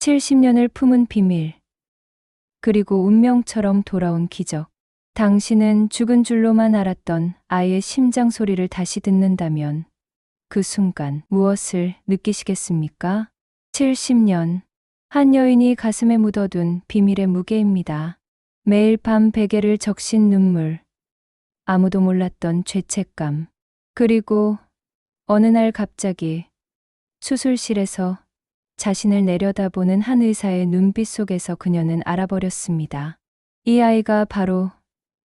70년을 품은 비밀, 그리고 운명처럼 돌아온 기적. 당신은 죽은 줄로만 알았던 아이의 심장 소리를 다시 듣는다면 그 순간 무엇을 느끼시겠습니까? 70년. 한 여인이 가슴에 묻어둔 비밀의 무게입니다. 매일 밤 베개를 적신 눈물, 아무도 몰랐던 죄책감, 그리고 어느 날 갑자기 수술실에서 자신을 내려다보는 한 의사의 눈빛 속에서 그녀는 알아버렸습니다. 이 아이가 바로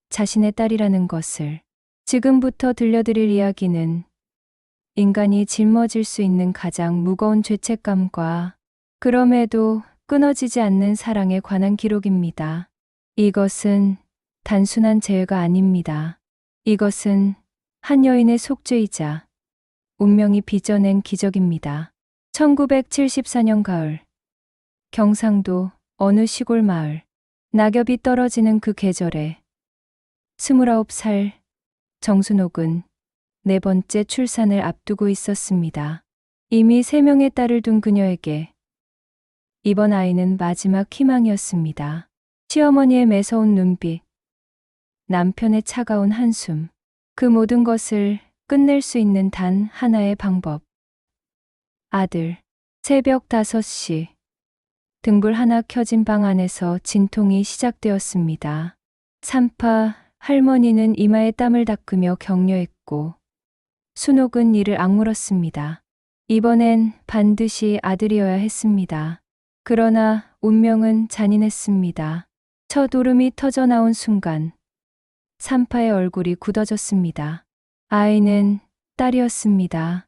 자신의 딸이라는 것을. 지금부터 들려드릴 이야기는 인간이 짊어질 수 있는 가장 무거운 죄책감과 그럼에도 끊어지지 않는 사랑에 관한 기록입니다. 이것은 단순한 재해가 아닙니다. 이것은 한 여인의 속죄이자 운명이 빚어낸 기적입니다. 1974년 가을, 경상도 어느 시골 마을. 낙엽이 떨어지는 그 계절에 29살 정순옥은 네 번째 출산을 앞두고 있었습니다. 이미 3명의 딸을 둔 그녀에게 이번 아이는 마지막 희망이었습니다. 시어머니의 매서운 눈빛, 남편의 차가운 한숨, 그 모든 것을 끝낼 수 있는 단 하나의 방법. 아들. 새벽 5시. 등불 하나 켜진 방 안에서 진통이 시작되었습니다. 산파 할머니는 이마에 땀을 닦으며 격려했고 순옥은 이를 악물었습니다. 이번엔 반드시 아들이어야 했습니다. 그러나 운명은 잔인했습니다. 첫 울음이 터져 나온 순간 산파의 얼굴이 굳어졌습니다. 아이는 딸이었습니다.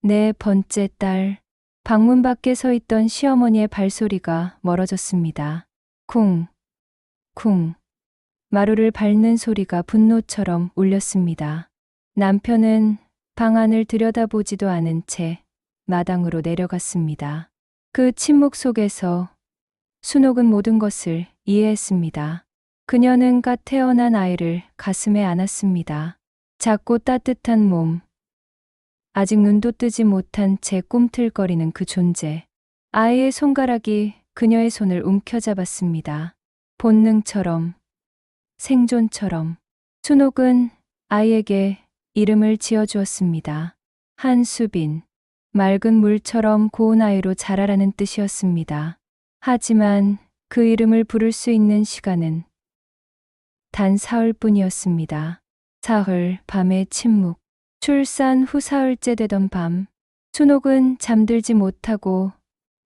네 번째 딸. 방문 밖에 서 있던 시어머니의 발소리가 멀어졌습니다. 쿵, 쿵. 마루를 밟는 소리가 분노처럼 울렸습니다. 남편은 방 안을 들여다보지도 않은 채 마당으로 내려갔습니다. 그 침묵 속에서 순옥은 모든 것을 이해했습니다. 그녀는 갓 태어난 아이를 가슴에 안았습니다. 작고 따뜻한 몸, 아직 눈도 뜨지 못한 채 꿈틀거리는 그 존재. 아이의 손가락이 그녀의 손을 움켜잡았습니다. 본능처럼, 생존처럼. 순옥은 아이에게 이름을 지어주었습니다. 한수빈. 맑은 물처럼 고운 아이로 자라라는 뜻이었습니다. 하지만 그 이름을 부를 수 있는 시간은 단 사흘뿐이었습니다. 사흘, 밤의 침묵. 출산 후 사흘째 되던 밤, 순옥은 잠들지 못하고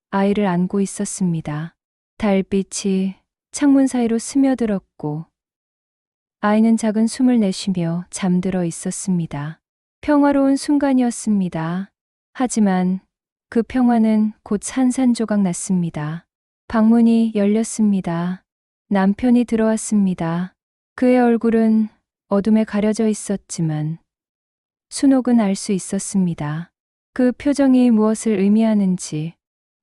아이를 안고 있었습니다. 달빛이 창문 사이로 스며들었고 아이는 작은 숨을 내쉬며 잠들어 있었습니다. 평화로운 순간이었습니다. 하지만 그 평화는 곧 산산조각 났습니다. 방문이 열렸습니다. 남편이 들어왔습니다. 그의 얼굴은 어둠에 가려져 있었지만 순옥은 알 수 있었습니다. 그 표정이 무엇을 의미하는지.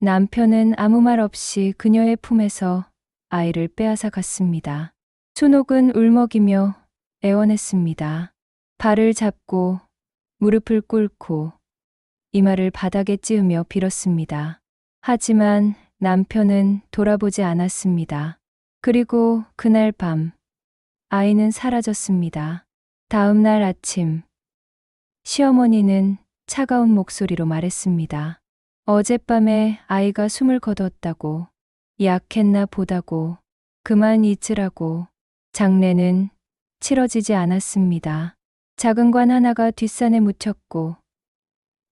남편은 아무 말 없이 그녀의 품에서 아이를 빼앗아 갔습니다. 순옥은 울먹이며 애원했습니다. 발을 잡고 무릎을 꿇고 이마를 바닥에 찌으며 빌었습니다. 하지만 남편은 돌아보지 않았습니다. 그리고 그날 밤 아이는 사라졌습니다. 다음 날 아침 시어머니는 차가운 목소리로 말했습니다. 어젯밤에 아이가 숨을 거뒀다고. 약했나 보다고. 그만 잊으라고. 장례는 치러지지 않았습니다. 작은 관 하나가 뒷산에 묻혔고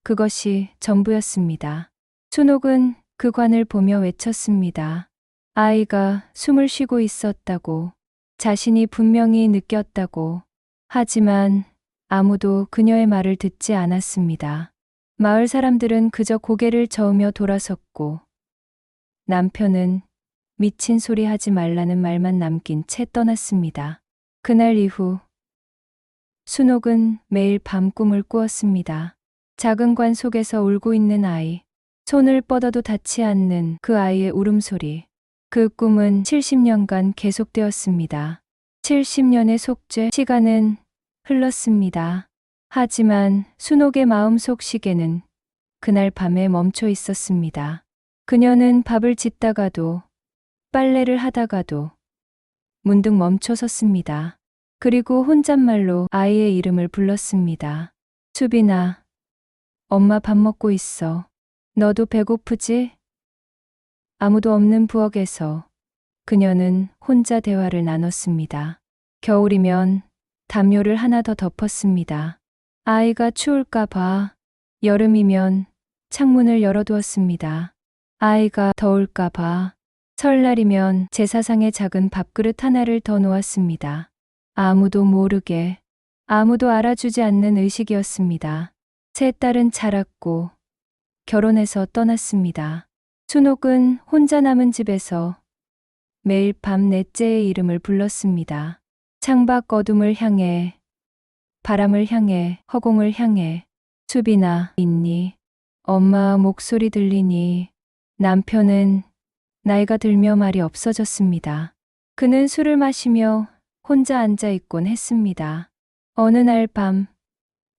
그것이 전부였습니다. 순옥은 그 관을 보며 외쳤습니다. 아이가 숨을 쉬고 있었다고. 자신이 분명히 느꼈다고. 하지만 아무도 그녀의 말을 듣지 않았습니다. 마을 사람들은 그저 고개를 저으며 돌아섰고 남편은 미친 소리 하지 말라는 말만 남긴 채 떠났습니다. 그날 이후 순옥은 매일 밤 꿈을 꾸었습니다. 작은 관 속에서 울고 있는 아이, 손을 뻗어도 닿지 않는 그 아이의 울음소리. 그 꿈은 70년간 계속되었습니다. 70년의 속죄. 시간은 흘렀습니다. 하지만 순옥의 마음속 시계는 그날 밤에 멈춰 있었습니다. 그녀는 밥을 짓다가도 빨래를 하다가도 문득 멈춰 섰습니다. 그리고 혼잣말로 아이의 이름을 불렀습니다. 수빈아, 엄마 밥 먹고 있어. 너도 배고프지? 아무도 없는 부엌에서 그녀는 혼자 대화를 나눴습니다. 겨울이면 담요를 하나 더 덮었습니다. 아이가 추울까 봐. 여름이면 창문을 열어두었습니다. 아이가 더울까 봐. 설날이면 제사상에 작은 밥그릇 하나를 더 놓았습니다. 아무도 모르게, 아무도 알아주지 않는 의식이었습니다. 세 딸은 자랐고 결혼해서 떠났습니다. 순옥은 혼자 남은 집에서 매일 밤 넷째의 이름을 불렀습니다. 창밖 어둠을 향해, 바람을 향해, 허공을 향해. 수빈아, 있니? 엄마 목소리 들리니? 남편은 나이가 들며 말이 없어졌습니다. 그는 술을 마시며 혼자 앉아 있곤 했습니다. 어느 날 밤,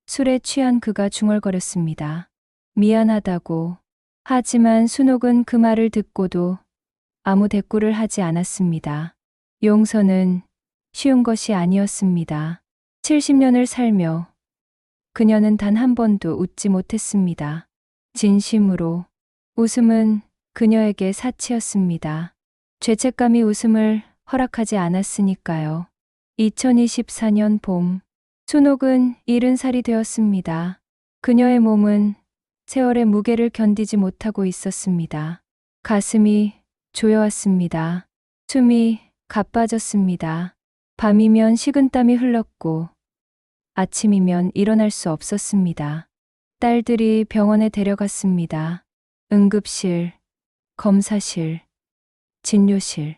술에 취한 그가 중얼거렸습니다. 미안하다고. 하지만 순옥은 그 말을 듣고도 아무 대꾸를 하지 않았습니다. 용서는 쉬운 것이 아니었습니다. 70년을 살며 그녀는 단 한 번도 웃지 못했습니다. 진심으로. 웃음은 그녀에게 사치였습니다. 죄책감이 웃음을 허락하지 않았으니까요. 2024년 봄, 순옥은 70살이 되었습니다. 그녀의 몸은 세월의 무게를 견디지 못하고 있었습니다. 가슴이 조여왔습니다. 숨이 가빠졌습니다. 밤이면 식은땀이 흘렀고 아침이면 일어날 수 없었습니다. 딸들이 병원에 데려갔습니다. 응급실, 검사실, 진료실.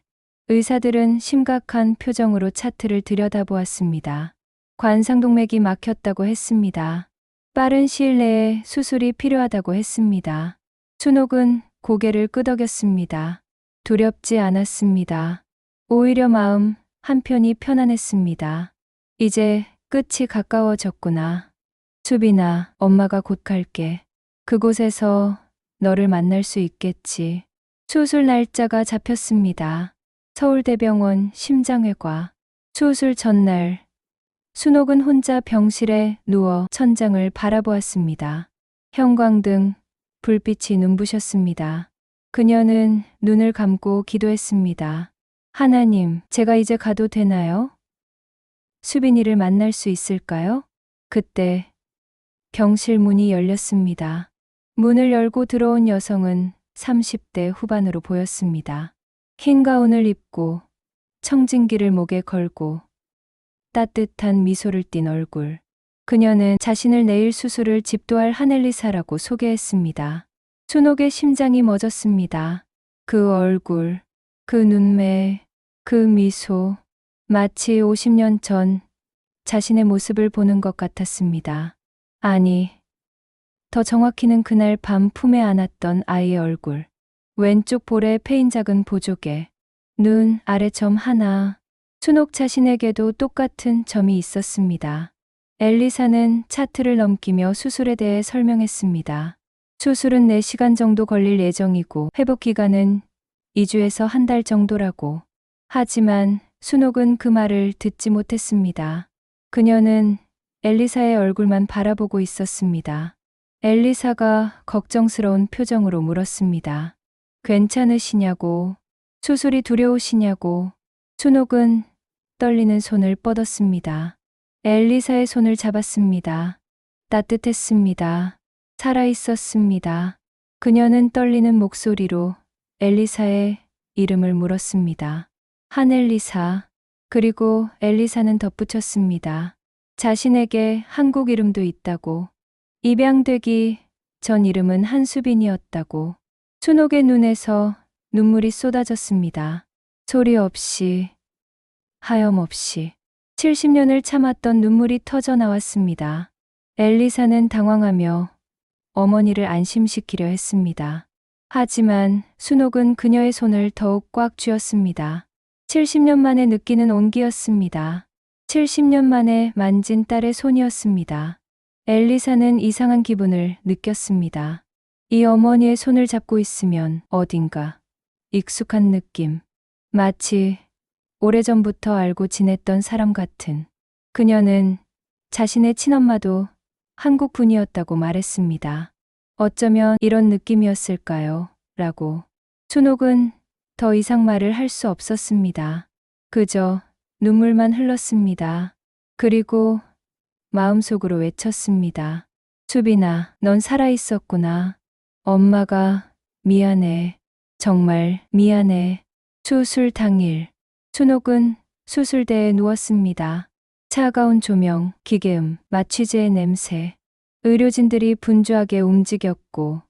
의사들은 심각한 표정으로 차트를 들여다보았습니다. 관상동맥이 막혔다고 했습니다. 빠른 시일 내에 수술이 필요하다고 했습니다. 순옥은 고개를 끄덕였습니다. 두렵지 않았습니다. 오히려 마음 한편이 편안했습니다. 이제 끝이 가까워졌구나. 수빈아, 엄마가 곧 갈게. 그곳에서 너를 만날 수 있겠지. 수술 날짜가 잡혔습니다. 서울대병원 심장외과. 수술 전날, 순옥은 혼자 병실에 누워 천장을 바라보았습니다. 형광등, 불빛이 눈부셨습니다. 그녀는 눈을 감고 기도했습니다. 하나님, 제가 이제 가도 되나요? 수빈이를 만날 수 있을까요? 그때 병실 문이 열렸습니다. 문을 열고 들어온 여성은 30대 후반으로 보였습니다. 흰 가운을 입고 청진기를 목에 걸고 따뜻한 미소를 띤 얼굴. 그녀는 자신을 내일 수술을 집도할 하넬리사라고 소개했습니다. 순옥의 심장이 멎었습니다. 그 얼굴, 그 눈매, 그 미소. 마치 50년 전 자신의 모습을 보는 것 같았습니다. 아니, 더 정확히는 그날 밤 품에 안았던 아이의 얼굴. 왼쪽 볼에 패인 작은 보조개, 눈 아래 점 하나. 순옥 자신에게도 똑같은 점이 있었습니다. 엘리사는 차트를 넘기며 수술에 대해 설명했습니다. 수술은 4시간 정도 걸릴 예정이고 회복 기간은 2주에서 한 달 정도라고. 하지만 순옥은 그 말을 듣지 못했습니다. 그녀는 엘리사의 얼굴만 바라보고 있었습니다. 엘리사가 걱정스러운 표정으로 물었습니다. 괜찮으시냐고, 수술이 두려우시냐고. 순옥은 떨리는 손을 뻗었습니다. 엘리사의 손을 잡았습니다. 따뜻했습니다. 살아있었습니다. 그녀는 떨리는 목소리로 엘리사의 이름을 물었습니다. 한엘리사. 그리고 엘리사는 덧붙였습니다. 자신에게 한국 이름도 있다고. 입양되기 전 이름은 한수빈이었다고. 순옥의 눈에서 눈물이 쏟아졌습니다. 소리 없이, 하염없이. 70년을 참았던 눈물이 터져 나왔습니다. 엘리사는 당황하며 어머니를 안심시키려 했습니다. 하지만 순옥은 그녀의 손을 더욱 꽉 쥐었습니다. 70년 만에 느끼는 온기였습니다. 70년 만에 만진 딸의 손이었습니다. 엘리사는 이상한 기분을 느꼈습니다. 이 어머니의 손을 잡고 있으면 어딘가 익숙한 느낌. 마치 오래전부터 알고 지냈던 사람 같은. 그녀는 자신의 친엄마도 한국 분이었다고 말했습니다. 어쩌면 이런 느낌이었을까요? 라고. 춘옥은 더 이상 말을 할 수 없었습니다. 그저 눈물만 흘렀습니다. 그리고 마음속으로 외쳤습니다. 수빈아, 넌 살아있었구나. 엄마가 미안해. 정말 미안해. 수술 당일, 춘옥은 수술대에 누웠습니다. 차가운 조명, 기계음, 마취제의 냄새. 의료진들이 분주하게 움직였고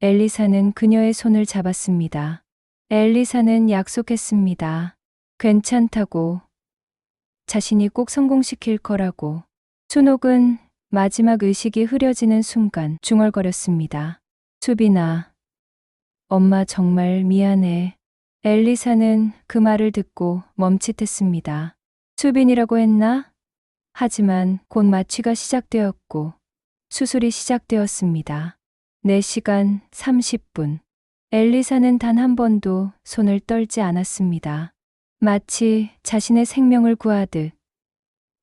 엘리사는 그녀의 손을 잡았습니다. 엘리사는 약속했습니다. 괜찮다고. 자신이 꼭 성공시킬 거라고. 춘옥은 마지막 의식이 흐려지는 순간 중얼거렸습니다. 수빈아, 엄마 정말 미안해. 엘리사는 그 말을 듣고 멈칫했습니다. 수빈이라고 했나? 하지만 곧 마취가 시작되었고 수술이 시작되었습니다. 4시간 30분. 엘리사는 단 한 번도 손을 떨지 않았습니다. 마치 자신의 생명을 구하듯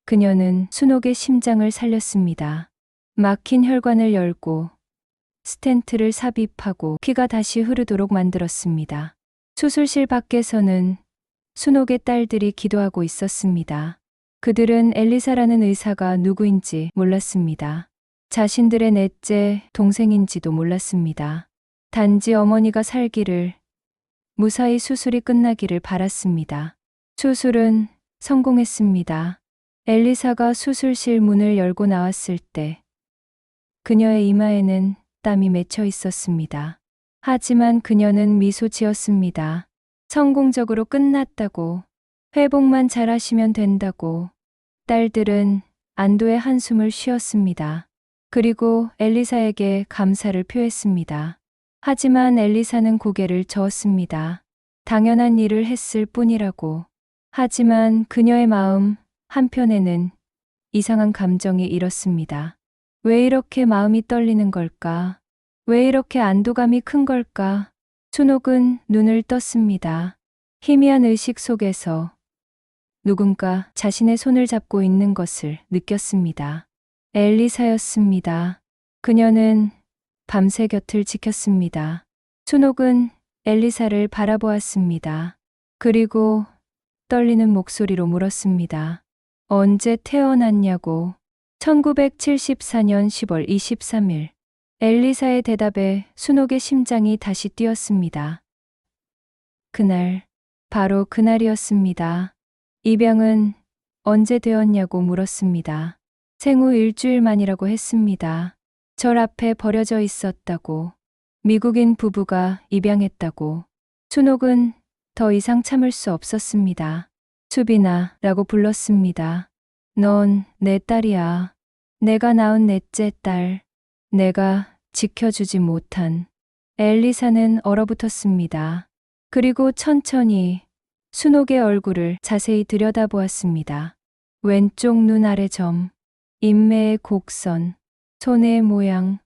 그녀는 춘옥의 심장을 살렸습니다. 막힌 혈관을 열고 스텐트를 삽입하고 피가 다시 흐르도록 만들었습니다. 수술실 밖에서는 춘옥의 딸들이 기도하고 있었습니다. 그들은 엘리사라는 의사가 누구인지 몰랐습니다. 자신들의 넷째 동생인지도 몰랐습니다. 단지 어머니가 살기를, 무사히 수술이 끝나기를 바랐습니다. 수술은 성공했습니다. 엘리사가 수술실 문을 열고 나왔을 때 그녀의 이마에는 땀이 맺혀 있었습니다. 하지만 그녀는 미소 지었습니다. 성공적으로 끝났다고, 회복만 잘하시면 된다고. 딸들은 안도의 한숨을 쉬었습니다. 그리고 엘리사에게 감사를 표했습니다. 하지만 엘리사는 고개를 저었습니다. 당연한 일을 했을 뿐이라고. 하지만 그녀의 마음 한편에는 이상한 감정이 일었습니다. 왜 이렇게 마음이 떨리는 걸까? 왜 이렇게 안도감이 큰 걸까? 춘옥은 눈을 떴습니다. 희미한 의식 속에서 누군가 자신의 손을 잡고 있는 것을 느꼈습니다. 엘리사였습니다. 그녀는 밤새 곁을 지켰습니다. 춘옥은 엘리사를 바라보았습니다. 그리고 떨리는 목소리로 물었습니다. 언제 태어났냐고. 1974년 10월 23일. 엘리사의 대답에 춘옥의 심장이 다시 뛰었습니다. 그날, 바로 그날이었습니다. 입양은 언제 되었냐고 물었습니다. 생후 일주일 만이라고 했습니다. 절 앞에 버려져 있었다고. 미국인 부부가 입양했다고. 춘옥은 더 이상 참을 수 없었습니다. 수빈아 라고 불렀습니다. 넌 내 딸이야. 내가 낳은 넷째 딸. 내가 지켜주지 못한. 엘리사는 얼어붙었습니다. 그리고 천천히 춘옥의 얼굴을 자세히 들여다보았습니다. 왼쪽 눈 아래 점, 인매의 곡선, 손의 모양,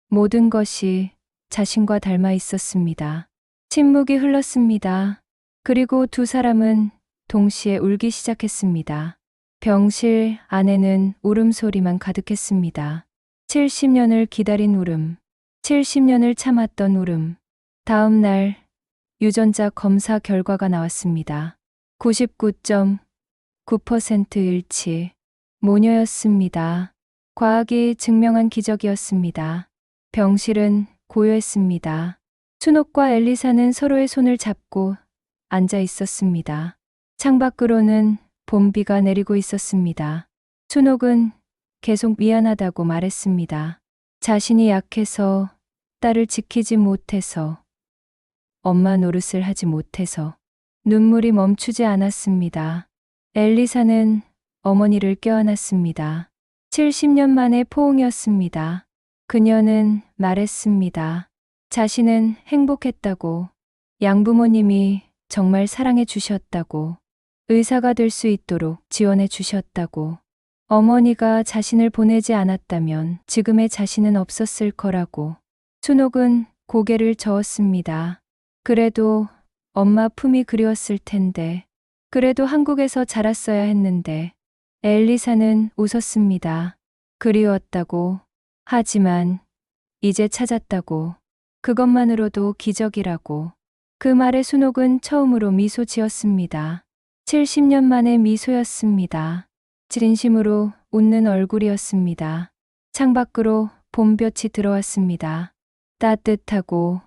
모든 것이 자신과 닮아 있었습니다. 침묵이 흘렀습니다. 그리고 두 사람은 동시에 울기 시작했습니다. 병실 안에는 울음소리만 가득했습니다. 70년을 기다린 울음, 70년을 참았던 울음. 다음 날 유전자 검사 결과가 나왔습니다. 99.9% 일치. 모녀였습니다. 과학이 증명한 기적이었습니다. 병실은 고요했습니다. 춘옥과 엘리사는 서로의 손을 잡고 앉아 있었습니다. 창밖으로는 봄비가 내리고 있었습니다. 춘옥은 계속 미안하다고 말했습니다. 자신이 약해서, 딸을 지키지 못해서, 엄마 노릇을 하지 못해서. 눈물이 멈추지 않았습니다. 엘리사는 어머니를 껴안았습니다. 70년 만의 포옹이었습니다. 그녀는 말했습니다. 자신은 행복했다고, 양부모님이 정말 사랑해 주셨다고, 의사가 될 수 있도록 지원해 주셨다고, 어머니가 자신을 보내지 않았다면 지금의 자신은 없었을 거라고. 순옥은 고개를 저었습니다. 그래도 엄마 품이 그리웠을 텐데, 그래도 한국에서 자랐어야 했는데. 엘리사는 웃었습니다. 그리웠다고. 하지만 이제 찾았다고. 그것만으로도 기적이라고. 그 말에 순옥은 처음으로 미소 지었습니다. 70년 만의 미소였습니다. 진심으로 웃는 얼굴이었습니다. 창밖으로 봄볕이 들어왔습니다. 따뜻하고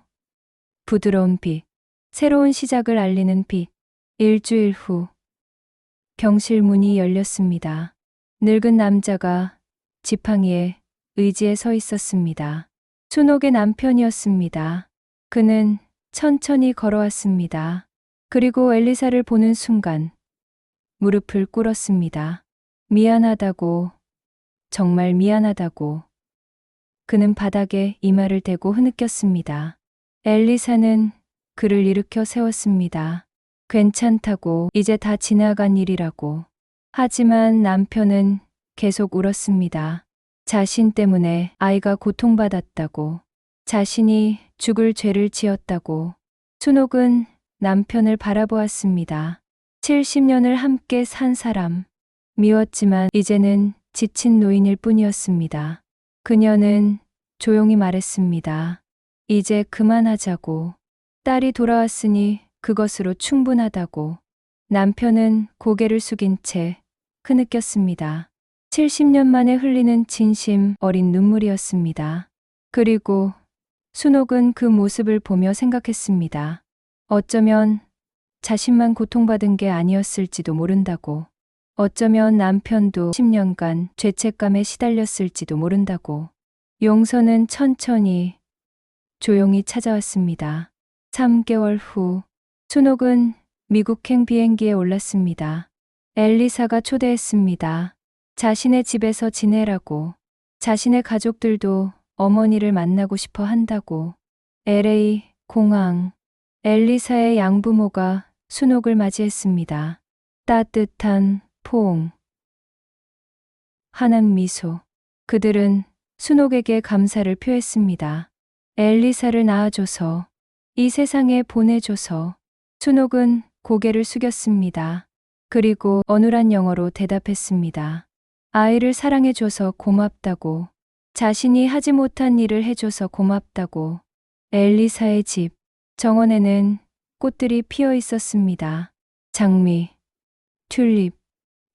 부드러운 빛, 새로운 시작을 알리는 빛. 일주일 후 병실 문이 열렸습니다. 늙은 남자가 지팡이에 의지에 서 있었습니다. 순옥의 남편이었습니다. 그는 천천히 걸어왔습니다. 그리고 엘리사를 보는 순간 무릎을 꿇었습니다. 미안하다고, 정말 미안하다고. 그는 바닥에 이마를 대고 흐느꼈습니다. 엘리사는 그를 일으켜 세웠습니다. 괜찮다고, 이제 다 지나간 일이라고. 하지만 남편은 계속 울었습니다. 자신 때문에 아이가 고통받았다고. 자신이 죽을 죄를 지었다고. 순옥은 남편을 바라보았습니다. 70년을 함께 산 사람. 미웠지만 이제는 지친 노인일 뿐이었습니다. 그녀는 조용히 말했습니다. 이제 그만하자고. 딸이 돌아왔으니 그것으로 충분하다고. 남편은 고개를 숙인 채 흐느꼈습니다. 70년 만에 흘리는 진심 어린 눈물이었습니다. 그리고 순옥은 그 모습을 보며 생각했습니다. 어쩌면 자신만 고통받은 게 아니었을지도 모른다고. 어쩌면 남편도 10년간 죄책감에 시달렸을지도 모른다고. 용서는 천천히, 조용히 찾아왔습니다. 3개월 후, 순옥은 미국행 비행기에 올랐습니다. 엘리사가 초대했습니다. 자신의 집에서 지내라고. 자신의 가족들도 어머니를 만나고 싶어 한다고. LA 공항. 엘리사의 양부모가 순옥을 맞이했습니다. 따뜻한 포옹, 환한 미소. 그들은 순옥에게 감사를 표했습니다. 엘리사를 낳아줘서, 이 세상에 보내줘서. 순옥은 고개를 숙였습니다. 그리고 어눌한 영어로 대답했습니다. 아이를 사랑해줘서 고맙다고. 자신이 하지 못한 일을 해줘서 고맙다고. 엘리사의 집 정원에는 꽃들이 피어 있었습니다. 장미, 튤립,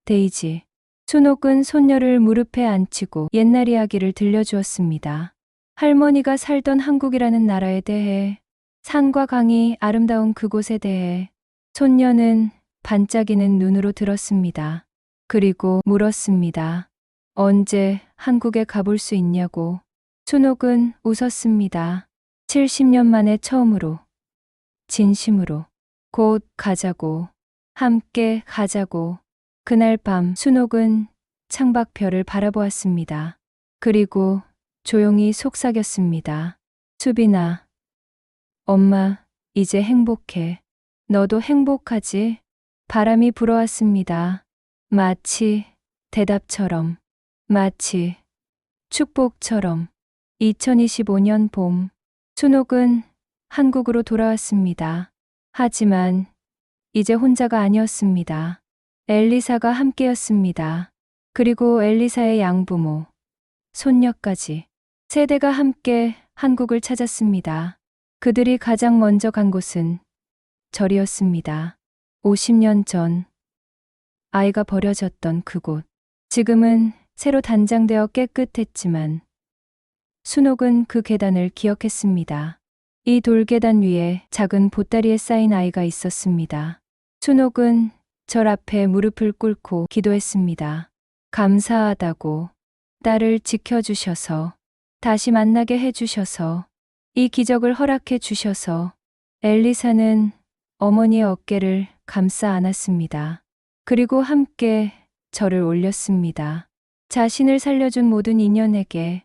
데이지. 순옥은 손녀를 무릎에 앉히고 옛날 이야기를 들려주었습니다. 할머니가 살던 한국이라는 나라에 대해, 산과 강이 아름다운 그곳에 대해. 손녀는 반짝이는 눈으로 들었습니다. 그리고 물었습니다. 언제 한국에 가볼 수 있냐고. 순옥은 웃었습니다. 70년 만에 처음으로, 진심으로. 곧 가자고. 함께 가자고. 그날 밤 순옥은 창밖 별을 바라보았습니다. 그리고 조용히 속삭였습니다. 수빈아, 엄마 이제 행복해. 너도 행복하지? 바람이 불어왔습니다. 마치 대답처럼, 마치 축복처럼. 2025년 봄, 순옥은 한국으로 돌아왔습니다. 하지만 이제 혼자가 아니었습니다. 엘리사가 함께였습니다. 그리고 엘리사의 양부모, 손녀까지. 세대가 함께 한국을 찾았습니다. 그들이 가장 먼저 간 곳은 절이었습니다. 50년 전 아이가 버려졌던 그곳. 지금은 새로 단장되어 깨끗했지만 순옥은 그 계단을 기억했습니다. 이 돌계단 위에 작은 보따리에 쌓인 아이가 있었습니다. 순옥은 절 앞에 무릎을 꿇고 기도했습니다. 감사하다고. 딸을 지켜주셔서, 다시 만나게 해주셔서, 이 기적을 허락해 주셔서. 엘리사는 어머니의 어깨를 감싸 안았습니다. 그리고 함께 절을 올렸습니다. 자신을 살려준 모든 인연에게,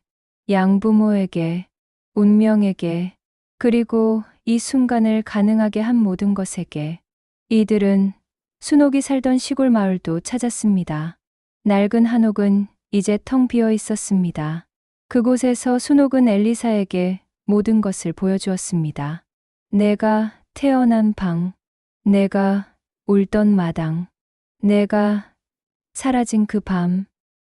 양부모에게, 운명에게, 그리고 이 순간을 가능하게 한 모든 것에게. 이들은 순옥이 살던 시골 마을도 찾았습니다. 낡은 한옥은 이제 텅 비어 있었습니다. 그곳에서 순옥은 엘리사에게 모든 것을 보여주었습니다. 내가 태어난 방, 내가 울던 마당, 내가 사라진 그 밤.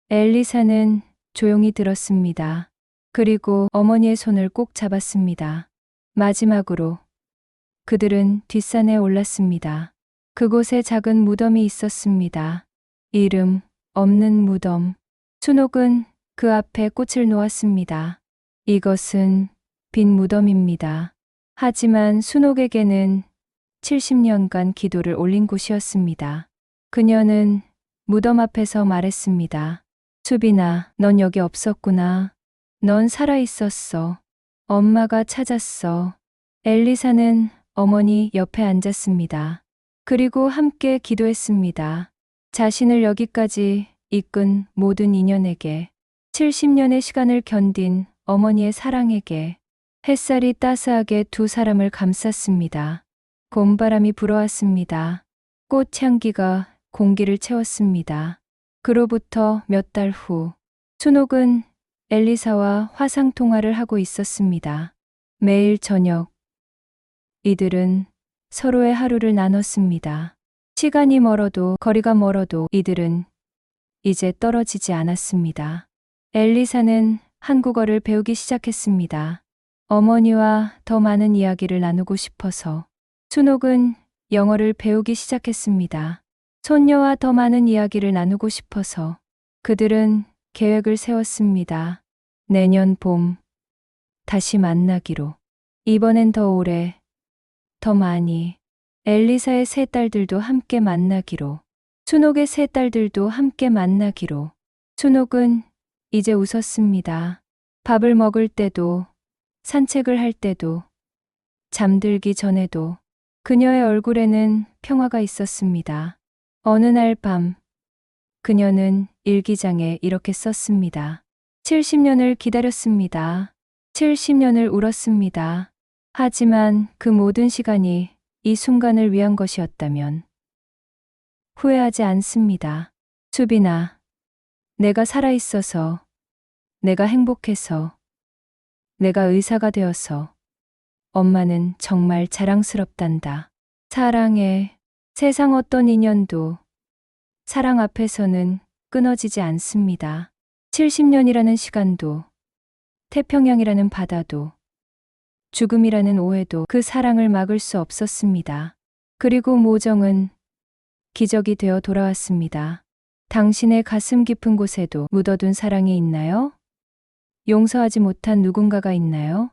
엘리사는 조용히 들었습니다. 그리고 어머니의 손을 꼭 잡았습니다. 마지막으로 그들은 뒷산에 올랐습니다. 그곳에 작은 무덤이 있었습니다. 이름 없는 무덤. 순옥은 그 앞에 꽃을 놓았습니다. 이것은 빈 무덤입니다. 하지만 순옥에게는 70년간 기도를 올린 곳이었습니다. 그녀는 무덤 앞에서 말했습니다. 수빈아, 넌 여기 없었구나. 넌 살아있었어. 엄마가 찾았어. 엘리사는 어머니 옆에 앉았습니다. 그리고 함께 기도했습니다. 자신을 여기까지 이끈 모든 인연에게, 70년의 시간을 견딘 어머니의 사랑에게, 햇살이 따스하게 두 사람을 감쌌습니다. 봄바람이 불어왔습니다. 꽃향기가 공기를 채웠습니다. 그로부터 몇 달 후, 순옥은 엘리사와 화상통화를 하고 있었습니다. 매일 저녁, 이들은 서로의 하루를 나눴습니다. 시간이 멀어도 거리가 멀어도 이들은 이제 떨어지지 않았습니다. 엘리사는 한국어를 배우기 시작했습니다. 어머니와 더 많은 이야기를 나누고 싶어서. 순옥은 영어를 배우기 시작했습니다. 손녀와 더 많은 이야기를 나누고 싶어서. 그들은 계획을 세웠습니다. 내년 봄, 다시 만나기로. 이번엔 더 오래, 더 많이. 엘리사의 세 딸들도 함께 만나기로. 순옥의 세 딸들도 함께 만나기로. 순옥은 이제 웃었습니다. 밥을 먹을 때도, 산책을 할 때도, 잠들기 전에도 그녀의 얼굴에는 평화가 있었습니다. 어느 날 밤, 그녀는 일기장에 이렇게 썼습니다. 70년을 기다렸습니다. 70년을 울었습니다. 하지만 그 모든 시간이 이 순간을 위한 것이었다면 후회하지 않습니다. 수빈아, 내가 살아있어서, 내가 행복해서, 내가 의사가 되어서 엄마는 정말 자랑스럽단다. 사랑해. 세상 어떤 인연도 사랑 앞에서는 끊어지지 않습니다. 70년이라는 시간도, 태평양이라는 바다도, 죽음이라는 오해도 그 사랑을 막을 수 없었습니다. 그리고 모정은 기적이 되어 돌아왔습니다. 당신의 가슴 깊은 곳에도 묻어둔 사랑이 있나요? 용서하지 못한 누군가가 있나요?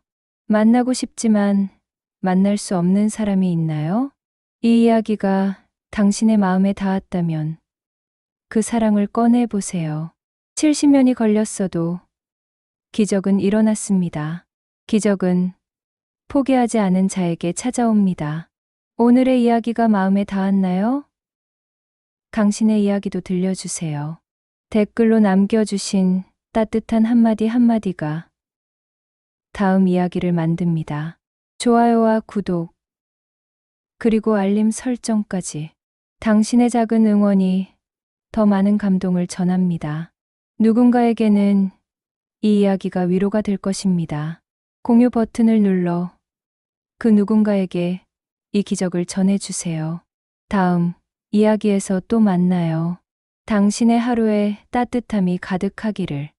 만나고 싶지만 만날 수 없는 사람이 있나요? 이 이야기가 당신의 마음에 닿았다면 그 사랑을 꺼내보세요. 70년이 걸렸어도 기적은 일어났습니다. 기적은 포기하지 않은 자에게 찾아옵니다. 오늘의 이야기가 마음에 닿았나요? 당신의 이야기도 들려주세요. 댓글로 남겨주신 따뜻한 한마디 한마디가 다음 이야기를 만듭니다. 좋아요와 구독, 그리고 알림 설정까지 당신의 작은 응원이 더 많은 감동을 전합니다. 누군가에게는 이 이야기가 위로가 될 것입니다. 공유 버튼을 눌러 그 누군가에게 이 기적을 전해주세요. 다음 이야기에서 또 만나요. 당신의 하루에 따뜻함이 가득하기를.